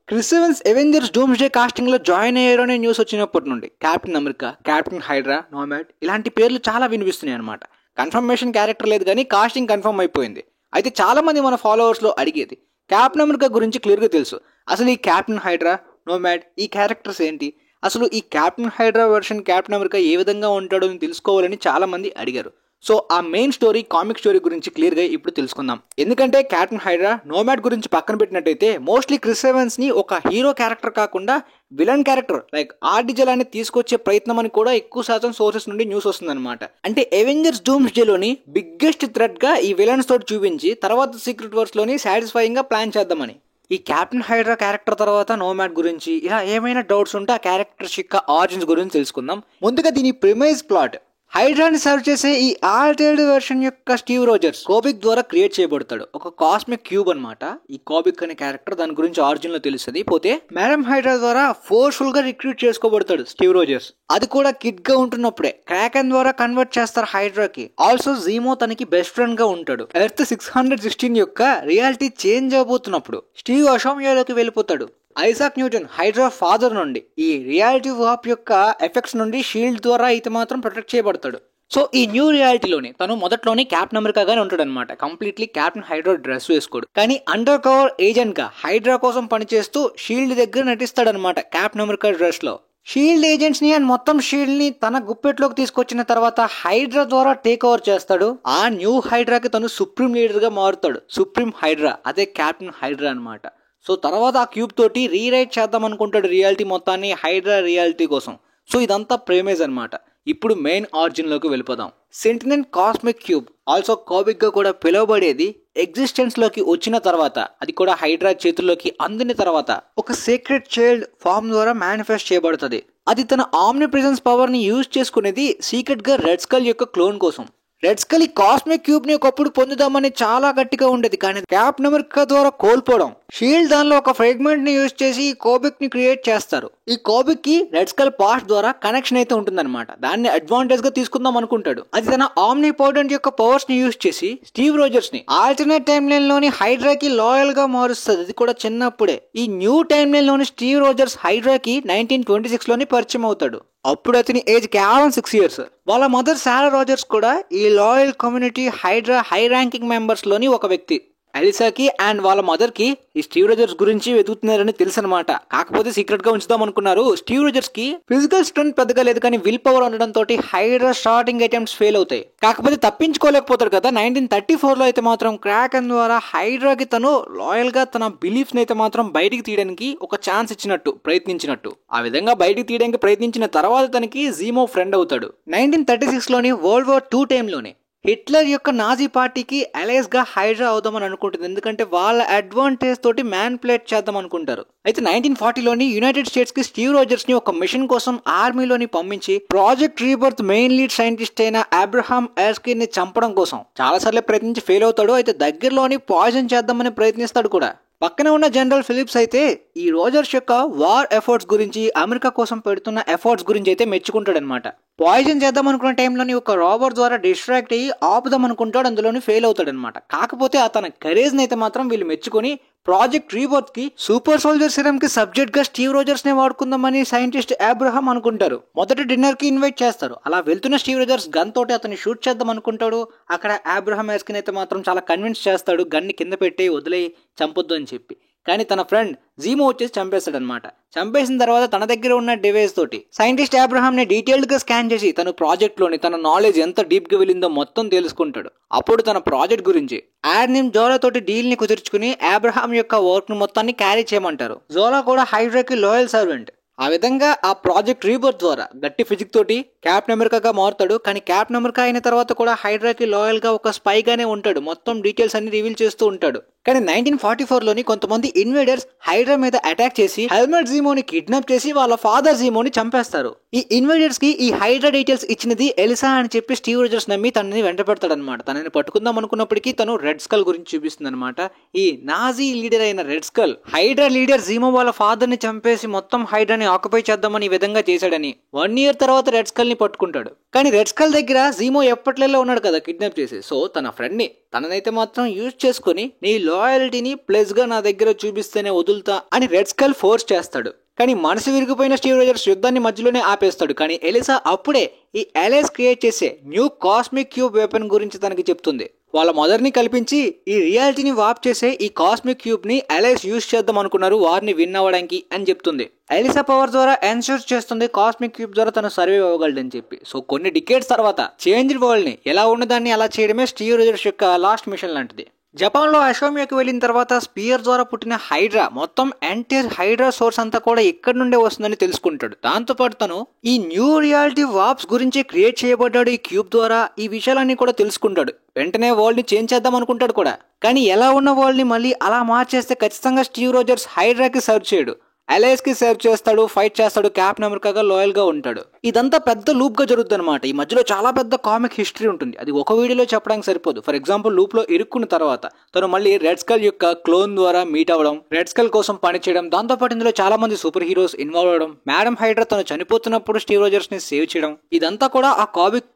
Chris Evans Avengers Doomsday casting లో join అయ్యారు అనే న్యూస్ వచ్చినప్పటి నుండి Captain America, Captain Hydra, Nomad ఇలాంటి పేర్లు చాలా వినిపిస్తున్నాయి అనమాట. కన్ఫర్మేషన్ క్యారెక్టర్ లేదు కానీ కాస్టింగ్ కన్ఫర్మ్ అయిపోయింది. అయితే చాలా మంది మన ఫాలోవర్స్ లో అడిగేది కెప్టెన్ అమెరికా గురించి క్లియర్ గా తెలుసు. అసలు ఈ కెప్టెన్ హైడ్రా, నోమాడ్ ఈ క్యారెక్టర్స్ ఏంటి, అసలు ఈ Captain Hydra version Captain America ఏ విధంగా ఉంటాడో అని తెలుసుకోవాలని చాలా మంది అడిగారు. సో ఆ మెయిన్ స్టోరీ, కామిక్ స్టోరీ గురించి క్లియర్ గా ఇప్పుడు తెలుసుకుందాం. ఎందుకంటే కెప్టెన్ హైడ్రా, నోమాడ్ గురించి పక్కన పెట్టినట్టయితే మోస్ట్లీ క్రిస్ ఎవన్స్ ని ఒక హీరో క్యారెక్టర్ కాకుండా విలన్ క్యారెక్టర్ లైక్ ఆర్డిజల్ అని తీసుకొచ్చే ప్రయత్నం అని కూడా ఎక్కువ శాతం సోర్సెస్ నుండి న్యూస్ వస్తుందన్నమాట. అంటే అవెంజర్స్ డూమ్స్డే లోని బిగ్గెస్ట్ థ్రెట్ గా ఈ విలన్స్ తోటి చూపించి తర్వాత సీక్రెట్ వర్స్ లోని సాటిస్ఫైయింగ్ గా ప్లాన్ చేద్దామని. ఈ కెప్టెన్ హైడ్రా క్యారెక్టర్ తర్వాత నోమాడ్ గురించి ఇలా ఏమైనా డౌట్స్ ఉంటే ఆ క్యారెక్టర్స్ యొక్క ఆరిజిన్స్ గురించి తెలుసుకుందాం. ముందుగా దీని ప్రిమైజ్ ప్లాట్. హైడ్రాని సర్వ్ చేసే ఈ ఆల్టర్డ్ వెర్షన్ యొక్క స్టీవ్ రోజర్స్ కోబిక్ ద్వారా క్రియేట్ చేయబడతాడు. ఒక కాస్మిక్ క్యూబ్ అనమాట ఈ కోబిక్ అనే క్యారెక్టర్. దాని గురించి ఆరిజిన్ లో తెలుస్తుంది. పోతే మేడం హైడ్రా ద్వారా ఫోర్స్ఫుల్ గా రిక్రూట్ చేసుకోబడతాడు స్టీవ్ రోజర్స్. అది కూడా కిడ్ గా ఉంటున్నప్పుడే క్రాకెన్ ద్వారా కన్వర్ట్ చేస్తారు హైడ్రాకి. ఆల్సో జీమో తనకి బెస్ట్ ఫ్రెండ్ గా ఉంటాడు. ఎర్త్ 616 యొక్క రియాలిటీ చేంజ్ అవబోతున్నప్పుడు స్టీవ్ అషోమియాలోకి వెళ్ళిపోతాడు. ఐజాక్ న్యూటన్ హైడ్రా ఫాదర్ నుండి ఈ రియాలిటీ వాప్ యొక్క ఎఫెక్ట్స్ నుండి షీల్డ్ ద్వారా అయితే మాత్రం ప్రొటెక్ట్ చేయబడతాడు. సో ఈ న్యూ రియాలిటీలోనే తను మొదట్లోనే కెప్టెన్ అమెరికాగానే ఉంటాడు అనమాట. కంప్లీట్లీ కెప్టెన్ హైడ్రా డ్రెస్ వేసుకోడు, కానీ అండర్ కవర్ ఏజెంట్ గా హైడ్రా కోసం పనిచేస్తూ షీల్డ్ దగ్గర నటిస్తాడనమాట కెప్టెన్ అమెరికా డ్రెస్ లో. షీల్డ్ ఏజెంట్స్ ని అండ్ మొత్తం షీల్డ్ ని తన గుప్పెట్లోకి తీసుకొచ్చిన తర్వాత హైడ్రా ద్వారా టేక్ ఓవర్ చేస్తాడు. ఆ న్యూ హైడ్రాకి తను సుప్రీం లీడర్ గా మారుతాడు. సుప్రీం హైడ్రా అదే కెప్టెన్ హైడ్రా అనమాట. సో తర్వాత ఆ క్యూబ్ తోటి రీరైట్ చేద్దాం అనుకుంటాడు రియాలిటీ మొత్తాన్ని హైడ్రా రియాలిటీ కోసం. సో ఇదంతా ప్రేమేజ్ అనమాట. ఇప్పుడు మెయిన్ ఆరిజిన్ లోకి వెళ్ళిపోదాం. సెంటినెంట్ కాస్మిక్ క్యూబ్ ఆల్సో కోబిక్ గా కూడా పిలువబడేది ఎగ్జిస్టెన్స్ లోకి వచ్చిన తర్వాత, అది కూడా హైడ్రా చేతుల్లోకి అందిన తర్వాత ఒక సీక్రెట్ చైల్డ్ ఫామ్ ద్వారా మేనిఫెస్ట్ చేయబడుతుంది. అది తన ఆమ్ని ప్రెజెన్స్ పవర్ ని యూజ్ చేసుకునేది సీక్రెట్ గా రెడ్ స్కల్ యొక్క క్లోన్ కోసం. రెడ్ స్కల్ ఈ కాస్మిక్ క్యూబ్ ని ఒకప్పుడు పొందుదామని చాలా గట్టిగా ఉండేది, కానీ కెప్టెన్ అమెరికా ద్వారా కోల్పోవడం. షీల్డ్ దానిలో ఒక ఫ్రాగ్మెంట్ ని యూజ్ చేసి ఈ కోబిక్ ని క్రియేట్ చేస్తారు. ఈ కోబిక్ కి రెడ్ స్కల్ పాస్ట్ ద్వారా కనెక్షన్ అయితే ఉంటుందన్నమాట. దాన్ని అడ్వాంటేజ్ గా తీసుకుందాం అనుకుంటాడు. అది తన ఆమ్ని పోటెంట్ యొక్క పవర్స్ ని యూజ్ చేసి స్టీవ్ రోజర్స్ ని ఆల్టర్నేట్ టైమ్ లైన్ లోని హైడ్రాకి లాయల్ గా మారుస్తుంది. అది కూడా చిన్నప్పుడే. ఈ న్యూ టైమ్ లైన్ లోని స్టీవ్ రోజర్స్ హైడ్రాకి 1926 లోని పరిచయం అవుతాడు. అప్పుడు అతని ఏజ్ కేవలం 6 years. వాళ్ళ మదర్ సారా రోజర్స్ కూడా ఈ loyal community Hydra high ranking members లోని ఒక వ్యక్తి. ఎలిసాకి అండ్ వాళ్ళ మదర్ కి ఈ స్టీవ్ రోజర్స్ గురించి వెతుకుతున్నారని తెలుసు అనమాట. కాకపోతే సీక్రెట్ గా ఉంచుదాం అనుకున్నారు. స్టీవ్ రోజర్స్ కి ఫిజికల్ స్ట్రెంత్ పెద్దగా లేదు, కానీ విల్ పవర్ ఉండడంతో హైడ్రా స్టార్టింగ్ అటెంప్ట్స్ ఫెయిల్ అవుతాయి. కాకపోతే తప్పించుకోలేకపోతాడు కదా. 1934 లో అయితే మాత్రం క్రాకెన్ ద్వారా హైడ్రాకి తను లాయల్ గా తన బిలీఫ్స్ అయితే మాత్రం బయటికి తీయడానికి ఒక ఛాన్స్ ఇచ్చినట్టు ప్రయత్నించినట్టు. ఆ విధంగా బయటికి తీయడానికి ప్రయత్నించిన తర్వాత తనకి జీమో ఫ్రెండ్ అవుతాడు. 1936 లోని వరల్డ్ వార్ 2 టైంలోనే హిట్లర్ యొక్క నాజీ పార్టీకి అలైస్ గా హైడ్రా అవుదామని అనుకుంటుంది. ఎందుకంటే వాళ్ళ అడ్వాంటేజ్ తోటి మ్యాన్పులేట్ చేద్దాం అనుకుంటారు. అయితే 1940లోని యునైటెడ్ స్టేట్స్ కి స్టీవ్ రోజర్స్ ని ఒక మిషన్ కోసం ఆర్మీలోని పంపించి project rebirth main lead scientist అయిన అబ్రహాం ఎర్స్కిన్ ని చంపడం కోసం చాలాసార్లు ప్రయత్నించి ఫెయిల్ అవుతాడు. అయితే దగ్గరలోని పాయిజన్ చేద్దామని ప్రయత్నిస్తాడు కూడా. పక్కన ఉన్న జనరల్ ఫిలిప్స్ అయితే ఈ రోజర్స్ యొక్క వార్ ఎఫర్ట్స్ గురించి, అమెరికా కోసం పెడుతున్న ఎఫర్ట్స్ గురించి అయితే మెచ్చుకుంటాడు అనమాట. పాయిజన్ చేద్దాం అనుకున్న టైంలోని ఒక రాబర్ ద్వారా డిస్ట్రాక్ట్ అయ్యి ఆపుదాం అనుకుంటాడు. అందులోని ఫెయిల్ అవుతాడు అనమాట. కాకపోతే అతని కరేజ్ అయితే మాత్రం వీళ్ళు మెచ్చుకొని ప్రాజెక్ట్ రీబర్త్ కి సూపర్ సోల్జర్ సిరమ్ కి సబ్జెక్ట్ గా స్టీవ్ రోజర్స్ నే వాడుకుందామని సైంటిస్ట్ అబ్రహాం అనుకుంటారు. మొదట డిన్నర్ కి ఇన్వైట్ చేస్తారు. అలా వెళ్తున్న స్టీవ్ రోజర్స్ గన్ తోటి అతన్ని షూట్ చేద్దాం అనుకుంటాడు. అక్కడ అబ్రహాం ఎర్స్కిన్ అయితే మాత్రం చాలా కన్విన్స్ చేస్తాడు గన్ ని కింద పెట్టి వదిలేయి చంపొద్దు అని చెప్పి. కానీ తన ఫ్రెండ్ జీమో వచ్చేసి చంపేస్తాడు అనమాట. చంపేసిన తర్వాత తన దగ్గర ఉన్న డివైస్ తోటి సైంటిస్ట్ అబ్రహాం ని డీటెయిల్డ్ గా స్కాన్ చేసి తన ప్రాజెక్ట్ లోని తన నాలెడ్జ్ ఎంత డీప్ గా వెళ్ళిందో మొత్తం తెలుసుకుంటాడు. అప్పుడు తన ప్రాజెక్ట్ గురించి ఆర్నిమ్ జోలా తోటి డీల్ ని కుదుర్చుకుని అబ్రహాం యొక్క వర్క్ ను మొత్తాన్ని క్యారీ చేయమంటారు. జోలా కూడా హైడ్రాకి లాయల్ సర్వెంట్. ఆ విధంగా ఆ ప్రాజెక్ట్ రీబర్త్ ద్వారా గట్టి ఫిజిక్ తోటి కెప్టెన్ అమెరికాగా మారుతాడు. కానీ కెప్టెన్ అమెరికా అయిన తర్వాత కూడా హైడ్రాకి లాయల్ గా ఒక స్పై గానే ఉంటాడు. మొత్తం డీటెయిల్స్ అన్ని రివీల్ చేస్తూ ఉంటాడు. కానీ 1944లోని కొంతమంది ఇన్వేడర్స్ హైడ్రా మీద అటాక్ చేసి హెల్మెట్ జీమోని కిడ్నాప్ చేసి వాళ్ళ ఫాదర్ జీమోని చంపేస్తారు. ఈ ఇన్వేడర్స్ కి ఈ హైడ్రా డీటెయిల్స్ ఇచ్చినది ఎలిసా అని చెప్పి స్టీవ్ రోజర్స్ నమ్మి తనని వెంట పెడతాడు అనమాట. తనని పట్టుకుందాం అనుకున్నప్పటికీ తను రెడ్ స్కల్ గురించి చూపిస్తుంది అనమాట. ఈ నాజీ లీడర్ అయిన Red Skull Hydra leader Zemo వాళ్ళ ఫాదర్ ని చంపేసి మొత్తం హైడ్రాని ఆక్యుపై చేద్దామని ఈ విధంగా చేశాడని 1 year తర్వాత రెడ్ స్కల్ ని పట్టుకుంటాడు. కానీ రెడ్ స్కల్ దగ్గర జీమో ఎప్పట్లలో ఉన్నాడు కదా కిడ్నాప్ చేసి. సో తన ఫ్రెండ్ ని తననైతే మాత్రం యూజ్ చేసుకుని నీ లాయల్టీని ప్లస్గా నా దగ్గర చూపిస్తేనే వదులుతా అని రెడ్ స్కల్ ఫోర్స్ చేస్తాడు. కానీ మనసు విరిగిపోయిన స్టీవ్ రోజర్స్ యుద్ధాన్ని మధ్యలోనే ఆపేస్తాడు. కానీ ఎలిసా అప్పుడే ఈ అలైస్ క్రియేట్ చేసే న్యూ కాస్మిక్ క్యూబ్ వెపన్ గురించి తనకి చెప్తుంది. వాళ్ళ మదర్ని కల్పించి ఈ రియాలిటీని వాప్ చేసే ఈ కాస్మిక్ క్యూబ్ ని అలైస్ యూజ్ చేద్దాం అనుకున్నారు వారిని విన్ అవ్వడానికి అని చెప్తుంది. ఎలిసా పవర్ ద్వారా ఎన్షూర్ చేస్తుంది కాస్మిక్ క్యూబ్ ద్వారా తను సర్వైవ్ అవ్వగలడని చెప్పి. సో కొన్ని డికేడ్స్ తర్వాత చేంజ్ వరల్డ్ ని ఎలా ఉన్నదాన్ని అలా చేయడమే స్టీవ్ రోజర్స్ యొక్క లాస్ట్ మిషన్ లాంటిది. జపాన్లో అషోమియాకి వెళ్ళిన తర్వాత స్పియర్ ద్వారా పుట్టిన హైడ్రా మొత్తం ఎంటైర్ హైడ్రా సోర్స్ అంతా కూడా ఎక్కడి నుండే వస్తుందని తెలుసుకుంటాడు. దాంతోపాటు తను ఈ న్యూ రియాలిటీ వాప్స్ గురించి క్రియేట్ చేయబడ్డాడు ఈ క్యూబ్ ద్వారా. ఈ విషయాలన్నీ కూడా తెలుసుకుంటాడు. వెంటనే వరల్డ్ ని చేంజ్ చేద్దాం అనుకుంటాడు కూడా. కానీ ఎలా ఉన్న వరల్డ్ ని మళ్ళీ అలా మార్చేస్తే ఖచ్చితంగా స్టీవ్ రోజర్స్ హైడ్రాకి సర్వ్ చేయడు, అలైస్ కి సేవ్ చేస్తాడు, ఫైట్ చేస్తాడు, క్యాప్టెన్ అమెరికాగా లాయల్ గా ఉంటాడు. ఇదంతా పెద్ద లూప్ గా జరుగుతుంది అనమాట. ఈ మధ్యలో చాలా పెద్ద కామిక్ హిస్టరీ ఉంటుంది. అది ఒక వీడియోలో చెప్పడానికి సరిపోదు. ఫర్ ఎగ్జాంపుల్ లూప్ లో ఇరుక్కున్న తర్వాత తను మళ్ళీ రెడ్ స్కల్ యొక్క క్లోన్ ద్వారా మీట్ అవ్వడం, రెడ్ స్కల్ కోసం పనిచేయడం, దాంతోపాటు ఇందులో చాలా మంది సూపర్ హీరోస్ ఇన్వాల్వ్ అవడం, మేడం హైడ్రా తను చనిపోతున్నప్పుడు స్టీవ్ రోజర్స్ ని సేవ్ చేయడం, ఇదంతా కూడా ఆ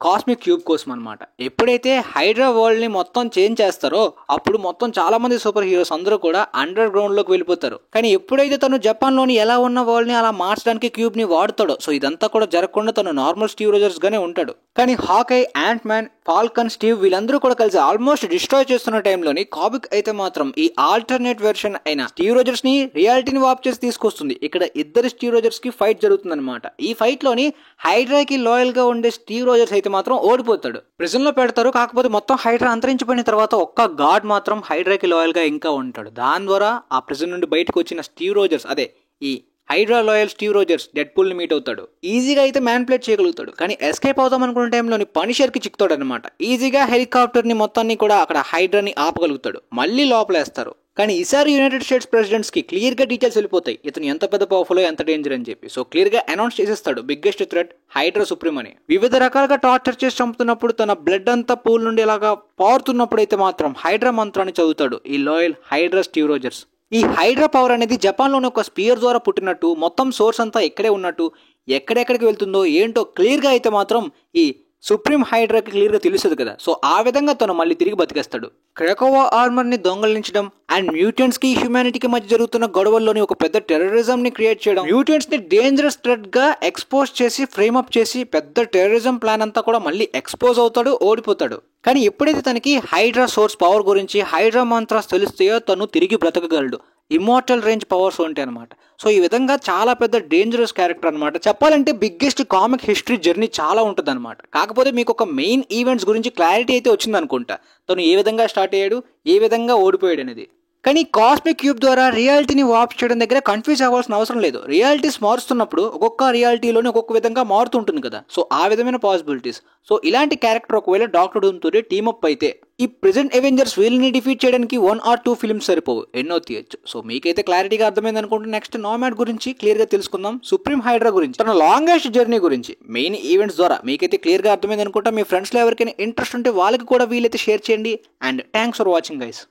కాస్మిక్ క్యూబ్ కోసం అనమాట. ఎప్పుడైతే హైడ్రా వరల్డ్ ని మొత్తం చేంజ్ చేస్తారో అప్పుడు మొత్తం చాలా మంది సూపర్ హీరోస్ అందరూ కూడా అండర్ గ్రౌండ్ లోకి వెళ్ళిపోతారు. కానీ ఎప్పుడైతే తను జపాన్ ఎలా ఉన్న వరల్డ్ ని అలా మార్చడానికి క్యూబ్ ని వాడుతాడో సో ఇదంతా కూడా జరగకుండా తను నార్మల్ స్టీవ్ రోజర్స్ గానే ఉంటాడు. కానీ హాకై, యాంట్ మ్యాన్, ఫాల్కన్, స్టీవ్ వీళ్ళందరూ కూడా కలిసి ఆల్మోస్ట్ డిస్ట్రాయ్ చేస్తున్న టైంలోని కామిక్ అయితే మాత్రం ఈ ఆల్టర్నేట్ వెర్షన్ అయిన స్టీవ్ రోజర్స్ ని రియాలిటీని వాప్ చేసి తీసుకొస్తుంది. ఇక్కడ ఇద్దరు స్టీవ్ రోజర్స్ కి ఫైట్ జరుగుతుంది అనమాట. ఈ ఫైట్ లోని హైడ్రాకి లాయల్ గా ఉండే స్టీవ్ రోజర్స్ అయితే మాత్రం ఓడిపోతాడు. ప్రిజన్ లో పెడతారు. కాకపోతే మొత్తం హైడ్రా అంతరించిపోయిన తర్వాత ఒక్క గాడ్ మాత్రం హైడ్రాకి లాయల్ గా ఇంకా ఉంటాడు. దాని ద్వారా ఆ ప్రిజన్ నుండి బయటకు వచ్చిన స్టీవ్ రోజర్స్, అదే ఈ Hydra loyal Steve Rogers Deadpool ని మీట్ అవుతాడు. ఈజీగా అయితే మ్యాన్ప్లేట్ చేయగలుగుతాడు. కానీ ఎస్కేప్ అవుతాం అనుకున్న టైంలోని పనిషర్ కి చిక్కుతాడు అనమాట. ఈజీగా హెలికాప్టర్ ని మొత్తాన్ని కూడా అక్కడ హైడ్రాని ఆపగలుగుతాడు. మళ్ళీ లోపలేస్తారు. కానీ ఈసారి యునైటెడ్ స్టేట్స్ ప్రెసిడెంట్స్ కి క్లియర్ గా డీటెయిల్స్ వెళ్ళిపోతాయి. ఇతను ఎంత పెద్ద పవర్ఫుల్, ఎంత డేంజర్ అని చెప్పి. సో క్లియర్ గా అనౌన్స్ చేసేస్తాడు బిగ్గెస్ట్ థ్రెట్ హైడ్రా సుప్రీం అని. వివిధ రకాలుగా టార్చర్ చేసి చంపుతున్నప్పుడు తన బ్లడ్ అంతా పూల్ నుండి ఇలాగా పారుతున్నప్పుడు అయితే మాత్రం హైడ్రా మంత్రాన్ని చదువుతాడు ఈ లాయల్ హైడ్రా స్టీవ్ రోజర్స్. ఈ హైడ్రా పవర్ అనేది జపాన్లోని ఒక స్పియర్ ద్వారా పుట్టినట్టు, మొత్తం సోర్స్ అంతా ఇక్కడే ఉన్నట్టు, ఎక్కడెక్కడికి వెళ్తుందో ఏంటో క్లియర్గా అయితే మాత్రం ఈ సుప్రీం హైడ్రాకి క్లియర్గా తెలుస్తుంది కదా. సో ఆ విధంగా తను మళ్ళీ తిరిగి బతికేస్తాడు. క్రాకోవా ఆర్మర్ ని దొంగలించడం అండ్ మ్యూటెంట్స్ కి హ్యూమానిటీకి మధ్య జరుగుతున్న గొడవల్లోని ఒక పెద్ద టెర్రరిజం ని క్రియేట్ చేయడం, మ్యూటెంట్స్ ని డేంజరస్ థ్రెట్ గా ఎక్స్పోజ్ చేసి ఫ్రేమ్ అప్ చేసి పెద్ద టెర్రరిజం ప్లాన్ అంతా కూడా మళ్ళీ ఎక్స్పోజ్ అవుతాడు, ఓడిపోతాడు. కానీ ఎప్పుడైతే తనకి హైడ్రా సోర్స్ పవర్ గురించి, హైడ్రా మంత్రాస్ తెలుస్తాయో తను తిరిగి బ్రతకగలడు. ఇమ్మోర్టల్ రేంజ్ పవర్స్ ఉంటాయి అనమాట. సో ఈ విధంగా చాలా పెద్ద డేంజరస్ క్యారెక్టర్ అనమాట. చెప్పాలంటే బిగ్గెస్ట్ కామిక్ హిస్టరీ జర్నీ చాలా ఉంటుంది అనమాట. కాకపోతే మీకు ఒక మెయిన్ ఈవెంట్స్ గురించి క్లారిటీ అయితే వచ్చింది అనుకుంటా. తను ఏ విధంగా స్టార్ట్ అయ్యాడు, ఏ విధంగా ఓడిపోయాడు అనేది. కానీ కాస్మిక్ క్యూబ్ ద్వారా రియాలిటీని వాప్ చేయడం దగ్గర కన్ఫ్యూజ్ అవ్వాల్సిన అవసరం లేదు. రియాలిటీస్ మారుస్తున్నప్పుడు ఒక్కొక్క రియాలిటీలోని ఒక్కొక్క విధంగా మారుతుంటుంది కదా. సో ఆ విధమైన పాసిబిలిటీస్. సో ఇలాంటి క్యారెక్టర్ ఒకవేళ డాక్టర్ డూమ్ తోటి టీమప్ అయితే ఈ ప్రెజెంట్ అవెంజర్స్ వీళ్ళని డిఫీట్ చేయడానికి 1 or 2 ఫిల్మ్స్ సరిపోవు, ఎన్నో తీయచ్చు. సో మీకైతే క్లారిటీగా అర్థమైంది అనుకుంటే నెక్స్ట్ నామాడ్ గురించి క్లియర్ గా తెలుసుకుందాం. సుప్రీం హైడ్రా గురించి, తన లాంగెస్ట్ జర్నీ గురించి, మెయిన్ ఈవెంట్స్ ద్వారా మీకైతే క్లియర్ గా అర్థమైంది అనుకుంటా. మీ ఫ్రెండ్స్ లో ఎవరికైనా ఇంట్రెస్ట్ ఉంటే వాళ్ళకి కూడా వీలైతే షేర్ చేయండి. And thanks for watching guys.